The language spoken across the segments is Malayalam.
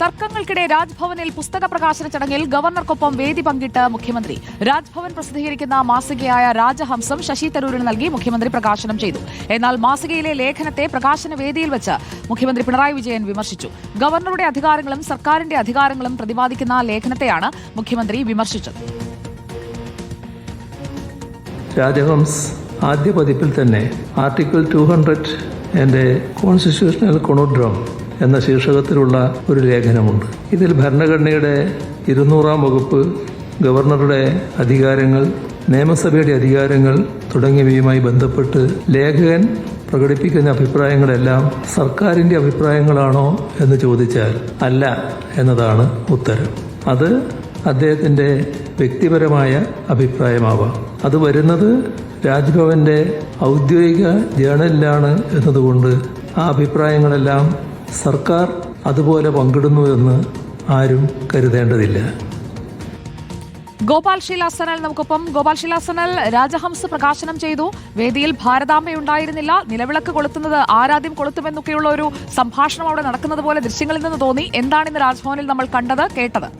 തർക്കങ്ങൾക്കിടെ രാജ്ഭവനിൽ പുസ്തക പ്രകാശന ചടങ്ങിൽ ഗവർണർക്കൊപ്പം വേദി പങ്കിട്ട് മുഖ്യമന്ത്രി. രാജ്ഭവൻ പ്രസിദ്ധീകരിക്കുന്ന മാസികയായ രാജഹംസം ശശി തരൂരിന് നൽകി മുഖ്യമന്ത്രി പ്രകാശനം ചെയ്തു. എന്നാൽ മാസികയിലെ ലേഖനത്തെ പ്രകാശന വേദിയിൽ വെച്ച് മുഖ്യമന്ത്രി പിണറായി വിജയൻ വിമർശിച്ചു. ഗവർണറുടെ അധികാരങ്ങളും സർക്കാരിന്റെ അധികാരങ്ങളും പ്രതിപാദിക്കുന്ന ലേഖനത്തെയാണ് മുഖ്യമന്ത്രി വിമർശിച്ചത്. രാജഹംസ് ആദ്യ പതിപ്പിൽ തന്നെ ആർട്ടിക്കിൾ 200 ആൻഡ് എ കോൺസ്റ്റിറ്റ്യൂഷണൽ കൊണോഡ്രം എന്ന ശീർഷകത്തിലുള്ള ഒരു ലേഖനമുണ്ട്. ഇതിൽ ഭരണഘടനയുടെ 200-ാം വകുപ്പ്, ഗവർണറുടെ അധികാരങ്ങൾ, നിയമസഭയുടെ അധികാരങ്ങൾ തുടങ്ങിയവയുമായി ബന്ധപ്പെട്ട് ലേഖകൻ പ്രകടിപ്പിക്കുന്ന അഭിപ്രായങ്ങളെല്ലാം സർക്കാരിൻ്റെ അഭിപ്രായങ്ങളാണോ എന്ന് ചോദിച്ചാൽ അല്ല എന്നതാണ് ഉത്തരം. അത് അദ്ദേഹത്തിൻ്റെ വ്യക്തിപരമായ അഭിപ്രായമാവാം. അത് വരുന്നത് രാജ്ഭവന്റെ ഔദ്യോഗിക ജേണലിലാണ് എന്നതുകൊണ്ട് ആ അഭിപ്രായങ്ങളെല്ലാം സർക്കാർ അതുപോലെ പങ്കിടുന്നുവെന്ന് ആരും കരുതേണ്ടതില്ല. ഗോപാൽ ശീലാസനൽ നമുക്കൊപ്പം. ഗോപാൽ ശീലാസനൽ, രാജഹംസ പ്രകാശനം ചെയ്തു. വേദിയിൽ ഭാരതാംബയുണ്ടായിരുന്നില്ല. നിലവിളക്ക് കൊളുത്തുന്നത് ആരാദ്യം കൊളുത്തുമെന്നൊക്കെയുള്ള ഒരു സംഭാഷണം അവിടെ നടക്കുന്നത് പോലെ ദൃശ്യങ്ങളിൽ നിന്ന് തോന്നി. എന്താണ് ഇന്ന് രാജ്ഭവനിൽ നമ്മൾ കണ്ടത്, കേട്ടത്?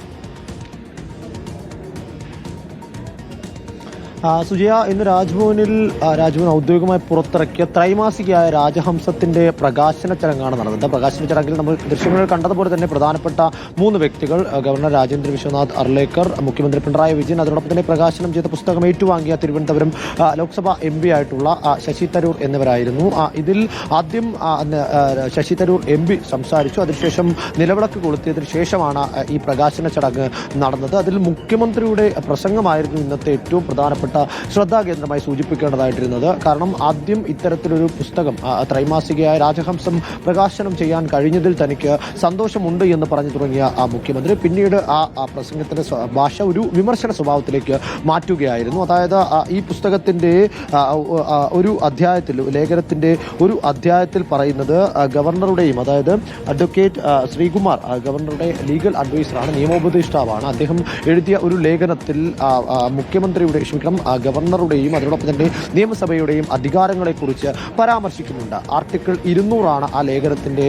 സുജയ, ഇന്ന് രാജ്ഭവൻ ഔദ്യോഗികമായി പുറത്തിറക്കിയ ത്രൈമാസികയായ രാജഹംസത്തിന്റെ പ്രകാശന ചടങ്ങാണ് നടന്നത്. പ്രകാശന ചടങ്ങിൽ നമ്മൾ ദൃശ്യങ്ങൾ കണ്ടതുപോലെ തന്നെ പ്രധാനപ്പെട്ട 3 വ്യക്തികൾ, ഗവർണർ രാജേന്ദ്ര വിശ്വനാഥ് അർലേക്കർ, മുഖ്യമന്ത്രി പിണറായി വിജയൻ, അതോടൊപ്പം തന്നെ പ്രകാശനം ചെയ്ത പുസ്തകം ഏറ്റുവാങ്ങിയ തിരുവനന്തപുരം ലോക്സഭാ MP ആയിട്ടുള്ള ശശി തരൂർ എന്നിവരായിരുന്നു. ഇതിൽ ആദ്യം ശശി തരൂർ MP സംസാരിച്ചു. അതിനുശേഷം നിലവിളക്ക് കൊളുത്തിയതിനു ശേഷമാണ് ഈ പ്രകാശന ചടങ്ങ് നടന്നത്. അതിൽ മുഖ്യമന്ത്രിയുടെ പ്രസംഗമായിരുന്നു ഇന്നത്തെ ഏറ്റവും പ്രധാനപ്പെട്ട ശ്രദ്ധാകേന്ദ്രമായി സൂചിപ്പിക്കേണ്ടതായിട്ടിരുന്നത്. കാരണം ആദ്യം ഇത്തരത്തിലൊരു പുസ്തകം, ത്രൈമാസികയായ രാജഹംസം പ്രകാശനം ചെയ്യാൻ കഴിഞ്ഞതിൽ തനിക്ക് സന്തോഷമുണ്ട് എന്ന് പറഞ്ഞു തുടങ്ങിയ മുഖ്യമന്ത്രി പിന്നീട് ആ പ്രസംഗത്തിന്റെ ഭാഷ ഒരു വിമർശന സ്വഭാവത്തിലേക്ക് മാറ്റുകയായിരുന്നു. അതായത് ഈ പുസ്തകത്തിന്റെ ഒരു അധ്യായത്തിൽ, ലേഖനത്തിന്റെ ഒരു അധ്യായത്തിൽ പറയുന്നത് ഗവർണറുടെയും, അതായത് അഡ്വക്കേറ്റ് ശ്രീകുമാർ, ഗവർണറുടെ ലീഗൽ അഡ്വൈസറാണ്, നിയമോപദേഷ്ടാവാണ്. അദ്ദേഹം എഴുതിയ ഒരു ലേഖനത്തിൽ ഗവർണറുടെയും അതോടൊപ്പം തന്നെ നിയമസഭയുടെയും അധികാരങ്ങളെക്കുറിച്ച് പരാമർശിക്കുന്നുണ്ട്. ആർട്ടിക്കിൾ 200 ആണ് ആ ലേഖനത്തിന്റെ,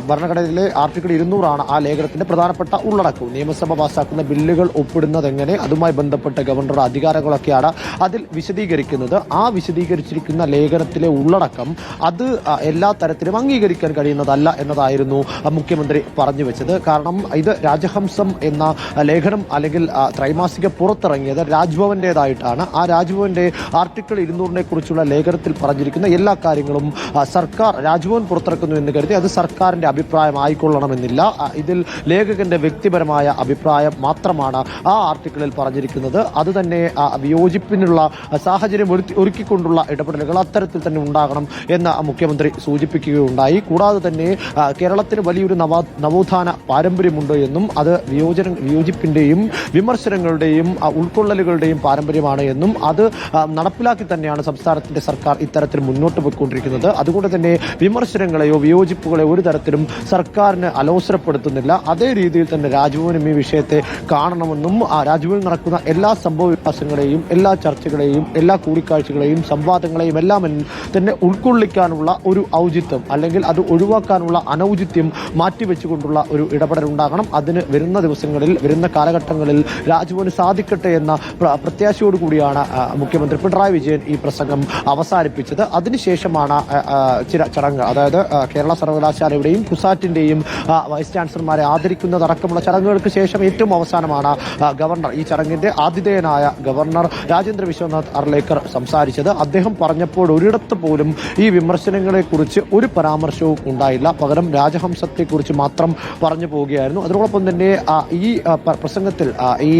ഭരണഘടനയിലെ ആർട്ടിക്കിൾ 200 ആണ് ആ ലേഖനത്തിന്റെ പ്രധാനപ്പെട്ട ഉള്ളടക്കവും. നിയമസഭ പാസാക്കുന്ന ബില്ലുകൾ ഒപ്പിടുന്നത് എങ്ങനെ, അതുമായി ബന്ധപ്പെട്ട ഗവർണറുടെ അധികാരങ്ങളൊക്കെയാണ് അതിൽ വിശദീകരിക്കുന്നത്. ആ വിശദീകരിച്ചിരിക്കുന്ന ലേഖനത്തിലെ ഉള്ളടക്കം അത് എല്ലാ തരത്തിലും അംഗീകരിക്കാൻ കഴിയുന്നതല്ല എന്നതായിരുന്നു മുഖ്യമന്ത്രി പറഞ്ഞു വെച്ചത്. കാരണം ഇത് രാജഹംസം എന്ന ലേഖനം അല്ലെങ്കിൽ ത്രൈമാസിക പുറത്തിറങ്ങിയത് രാജ്ഭവന്റേതായിട്ടാണ്. ആ രാജ്ഭവന്റെ ആർട്ടിക്കിൾ 200-നെ കുറിച്ചുള്ള ലേഖനത്തിൽ പറഞ്ഞിരിക്കുന്ന എല്ലാ കാര്യങ്ങളും സർക്കാർ രാജ്ഭവൻ പുറത്തിറക്കുന്നു എന്ന് കരുതി അത് സർക്കാരിന്റെ അഭിപ്രായം ആയിക്കൊള്ളണമെന്നില്ല. ഇതിൽ ലേഖകന്റെ വ്യക്തിപരമായ അഭിപ്രായം മാത്രമാണ് ആ ആർട്ടിക്കിളിൽ പറഞ്ഞിരിക്കുന്നത്. അതുതന്നെ വിയോജിപ്പിനുള്ള സാഹചര്യം ഒരുക്കിക്കൊണ്ടുള്ള ഇടപെടലുകൾ അത്തരത്തിൽ തന്നെ ഉണ്ടാകണം എന്ന് മുഖ്യമന്ത്രി സൂചിപ്പിക്കുകയുണ്ടായി. കൂടാതെ തന്നെ കേരളത്തിന് വലിയൊരു നവോത്ഥാന പാരമ്പര്യമുണ്ട് എന്നും അത് വിയോജിപ്പിന്റെയും വിമർശനങ്ങളുടെയും ഉൾക്കൊള്ളലുകളുടെയും പാരമ്പര്യമാണ് എന്നും അത് നടപ്പിലാക്കി തന്നെയാണ് സംസ്ഥാനത്തിന്റെ സർക്കാർ ഇത്തരത്തിൽ മുന്നോട്ട് പോയിക്കൊണ്ടിരിക്കുന്നത്. അതുകൊണ്ട് തന്നെ വിമർശനങ്ങളെയോ വിയോജിപ്പുകളെയോ ഒരു തരത്തിലും സർക്കാരിന് അലോസരപ്പെടുത്തുന്നില്ല. അതേ രീതിയിൽ തന്നെ രാജ്ഭവനും ഈ വിഷയത്തെ കാണണമെന്നും രാജ്ഭവനിൽ നടക്കുന്ന എല്ലാ സംഭവ വികാസങ്ങളെയും, എല്ലാ ചർച്ചകളെയും, എല്ലാ കൂടിക്കാഴ്ചകളെയും, സംവാദങ്ങളെയും എല്ലാം തന്നെ ഉൾക്കൊള്ളിക്കാനുള്ള ഒരു ഔചിത്യം അല്ലെങ്കിൽ അത് ഒഴിവാക്കാനുള്ള അനൗചിത്യം മാറ്റിവെച്ചുകൊണ്ടുള്ള ഒരു ഇടപെടൽ ഉണ്ടാകണം. അതിന് വരുന്ന ദിവസങ്ങളിൽ, വരുന്ന കാലഘട്ടങ്ങളിൽ രാജ്ഭവന് സാധിക്കട്ടെ എന്ന പ്രത്യാശയോടുകൂടിയാണ് മുഖ്യമന്ത്രി പിണറായി വിജയൻ ഈ പ്രസംഗം അവസാനിപ്പിച്ചത്. അതിനുശേഷമാണ് ചില ചടങ്ങ്, അതായത് കേരള സർവകലാശാലയുടെയും കുസാറ്റിന്റെയും വൈസ് ചാൻസലർമാരെ ആദരിക്കുന്നതടക്കമുള്ള ചടങ്ങുകൾക്ക് ശേഷം ഏറ്റവും അവസാനമാണ് ഗവർണർ, ഈ ചടങ്ങിന്റെ ആതിഥേയനായ ഗവർണർ രാജേന്ദ്ര വിശ്വനാഥ് അർലേക്കർ സംസാരിച്ചത്. അദ്ദേഹം പറഞ്ഞപ്പോൾ ഒരിടത്ത് പോലും ഈ വിമർശനങ്ങളെക്കുറിച്ച് ഒരു പരാമർശവും ഉണ്ടായില്ല. പകരം രാജഹംസത്തെക്കുറിച്ച് മാത്രം പറഞ്ഞു പോവുകയായിരുന്നു. അതോടൊപ്പം തന്നെ ഈ പ്രസംഗത്തിൽ ഈ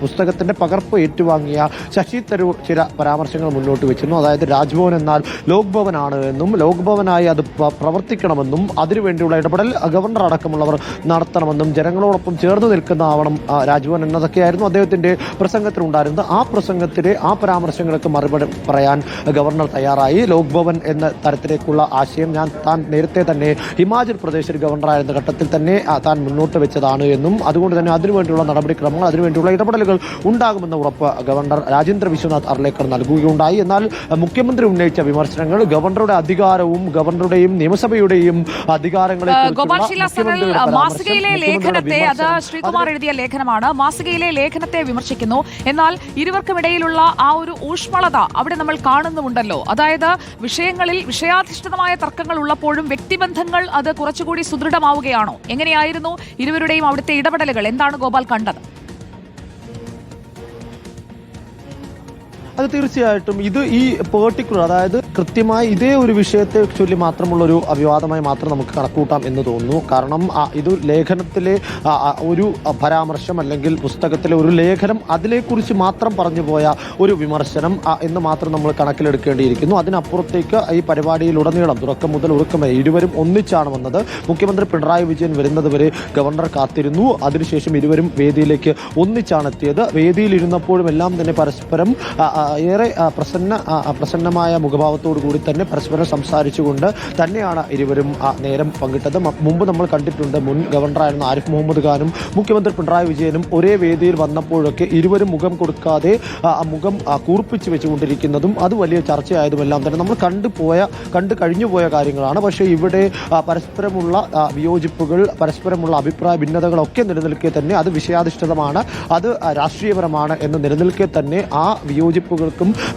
പുസ്തകത്തിന്റെ പകർപ്പ് ഏറ്റുവാങ്ങിയ ശശി തരൂർ ചില പരാമർശങ്ങൾ മുന്നോട്ട് വെച്ചിരുന്നു. അതായത് രാജ്ഭവൻ എന്നാൽ ലോക് ഭവനാണ് എന്നും ലോക് ഭവനായി അത് പ്രവർത്തിക്കണമെന്നും അതിനുവേണ്ടിയുള്ള ഇടപെടൽ ഗവർണർ അടക്കമുള്ളവർ നടത്തണമെന്നും ജനങ്ങളോടൊപ്പം ചേർന്ന് നിൽക്കുന്നതാവണം രാജ്ഭവൻ എന്നതൊക്കെയായിരുന്നു അദ്ദേഹത്തിന്റെ പ്രസംഗത്തിലുണ്ടായിരുന്നത്. ആ പ്രസംഗത്തിലെ ആ പരാമർശങ്ങൾക്ക് മറുപടി പറയാൻ ഗവർണർ തയ്യാറായി. ലോക് ഭവൻ എന്ന തരത്തിലേക്കുള്ള ആശയം താൻ നേരത്തെ തന്നെ ഹിമാചൽ പ്രദേശിൽ ഗവർണറായിരുന്ന ഘട്ടത്തിൽ തന്നെ താൻ മുന്നോട്ട് വെച്ചതാണ് എന്നും അതുകൊണ്ട് തന്നെ അതിനുവേണ്ടിയുള്ള നടപടിക്രമങ്ങൾ, അതിനുവേണ്ടിയുള്ള ഇടപെടലുകൾ ഉണ്ടാകുമെന്ന ഉറപ്പ് ഗവർണർ രാജേന്ദ്ര വിശ്വനാഥ് അർലേക്കർ നൽകുകയുണ്ടായി. എന്നാൽ മുഖ്യമന്ത്രി ഉന്നയിച്ച വിമർശനങ്ങൾ ഗവർണറുടെ അധികാരവും ഗവർണറുടെയും നിയമസഭയുടെയും അധികാരങ്ങളെ ഗോപാൽ ശിലാസനൽ മാസികയിലെ ലേഖനത്തെ, അത് ശ്രീകുമാർ എഴുതിയ ലേഖനമാണ്, മാസികയിലെ ലേഖനത്തെ വിമർശിക്കുന്നു. എന്നാൽ ഇരുവർക്കുമിടയിലുള്ള ആ ഒരു ഊഷ്മളത അവിടെ നമ്മൾ കാണുന്നുമുണ്ടല്ലോ. അതായത് വിഷയങ്ങളിൽ വിഷയാധിഷ്ഠിതമായ തർക്കങ്ങൾ ഉള്ളപ്പോഴും വ്യക്തിബന്ധങ്ങൾ അത് കുറച്ചുകൂടി സുദൃഢമാവുകയാണോ? എങ്ങനെയായിരുന്നു ഇരുവരുടെയും അവിടുത്തെ ഇടപെടലുകൾ? എന്താണ് ഗോപാൽ കണ്ടത്? അത് തീർച്ചയായിട്ടും ഇത് ഈ പെർട്ടിക്കുലർ, അതായത് കൃത്യമായി ഇതേ ഒരു വിഷയത്തെ ചൊല്ലി മാത്രമുള്ളൊരു വിവാദമായി മാത്രം നമുക്ക് കണക്കൂട്ടാം എന്ന് തോന്നുന്നു. കാരണം ഇത് ലേഖനത്തിലെ ഒരു പരാമർശം അല്ലെങ്കിൽ പുസ്തകത്തിലെ ഒരു ലേഖനം, അതിനെക്കുറിച്ച് മാത്രം പറഞ്ഞു പോയ ഒരു വിമർശനം എന്ന് മാത്രം നമ്മൾ കണക്കിലെടുക്കേണ്ടിയിരിക്കുന്നു. അതിനപ്പുറത്തേക്ക് ഈ പരിപാടിയിലുടനീളം തുടക്കം മുതൽ ഒടുക്കം വരെ ഇരുവരും ഒന്നിച്ചാണ് വന്നത്. മുഖ്യമന്ത്രി പിണറായി വിജയൻ വരുന്നത് വരെ ഗവർണർ കാത്തിരുന്നു. അതിനുശേഷം ഇരുവരും വേദിയിലേക്ക് ഒന്നിച്ചാണ് എത്തിയത്. വേദിയിലിരുന്നപ്പോഴും എല്ലാം തന്നെ പരസ്പരം ഏറെ പ്രസന്നമായ മുഖഭാവത്തോടു കൂടി തന്നെ പരസ്പരം സംസാരിച്ചുകൊണ്ട് തന്നെയാണ് ഇരുവരും നേരം പങ്കിട്ടത്. മുമ്പ് നമ്മൾ കണ്ടിട്ടുണ്ട്, മുൻ ഗവർണറായിരുന്ന ആരിഫ് മുഹമ്മദ് ഖാനും മുഖ്യമന്ത്രി പിണറായി വിജയനും ഒരേ വേദിയിൽ വന്നപ്പോഴൊക്കെ ഇരുവരും മുഖം കൊടുക്കാതെ മുഖം കൂർപ്പിച്ച് വെച്ചുകൊണ്ടിരിക്കുന്നതും അത് വലിയ ചർച്ചയായതുമെല്ലാം തന്നെ നമ്മൾ കണ്ടു കഴിഞ്ഞുപോയ കാര്യങ്ങളാണ്. പക്ഷേ ഇവിടെ പരസ്പരമുള്ള വിയോജിപ്പുകൾ, പരസ്പരമുള്ള അഭിപ്രായ ഭിന്നതകളൊക്കെ നിലനിൽക്കെ തന്നെ അത് വിഷയാധിഷ്ഠിതമാണ്, അത് രാഷ്ട്രീയപരമാണ് എന്ന് നിലനിൽക്കെ തന്നെ ആ വിയോജിപ്പുകൾക്കും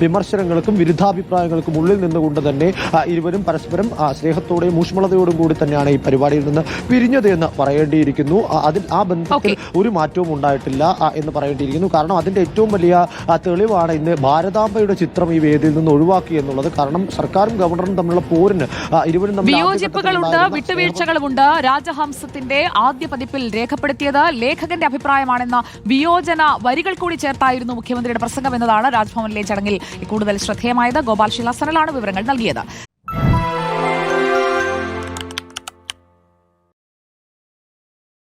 വിമർശനങ്ങൾക്കും വിരുദ്ധാഭിപ്രായങ്ങൾക്കും ഉള്ളിൽ നിന്നുകൊണ്ട് തന്നെ ഇരുവരും പരസ്പരം സ്നേഹത്തോടെയും ഊഷ്മളതയോടും കൂടി തന്നെയാണ് ഈ പരിപാടിയിൽ നിന്ന് പിരിഞ്ഞത് എന്ന് പറയേണ്ടിയിരിക്കുന്നു. അതിൽ ആ ബന്ധത്തിൽ ഒരു മാറ്റവും ഉണ്ടായിട്ടില്ല എന്ന് പറയേണ്ടിയിരിക്കുന്നു. കാരണം അതിന്റെ ഏറ്റവും വലിയ തെളിവാണ് ഇന്ന് ഭാരതാംബയുടെ ചിത്രം ഈ വേദിയിൽ നിന്ന് ഒഴിവാക്കി എന്നുള്ളത്. കാരണം സർക്കാരും ഗവർണറും തമ്മിലുള്ള പോരിന് ഇരുവരും തമ്മിൽ വിയോജിപ്പുകളുണ്ട്, വിട്ടുവീഴ്ചകളുമുണ്ട്. രാജഹംസത്തിന്റെ ആദ്യ പതിപ്പിൽ രേഖപ്പെടുത്തിയത് ലേഖകന്റെ അഭിപ്രായമാണെന്ന വിയോജന വരികൾ കൂടി ചേർത്തായിരുന്നു മുഖ്യമന്ത്രിയുടെ പ്രസംഗം എന്നതാണ് രാജ്ഭവനിലെ ചടങ്ങിൽ കൂടുതൽ ശ്രദ്ധേയമായത്. ഗോപാൽ ശിലാസനലാണ് വിവരങ്ങൾ നൽകിയത്.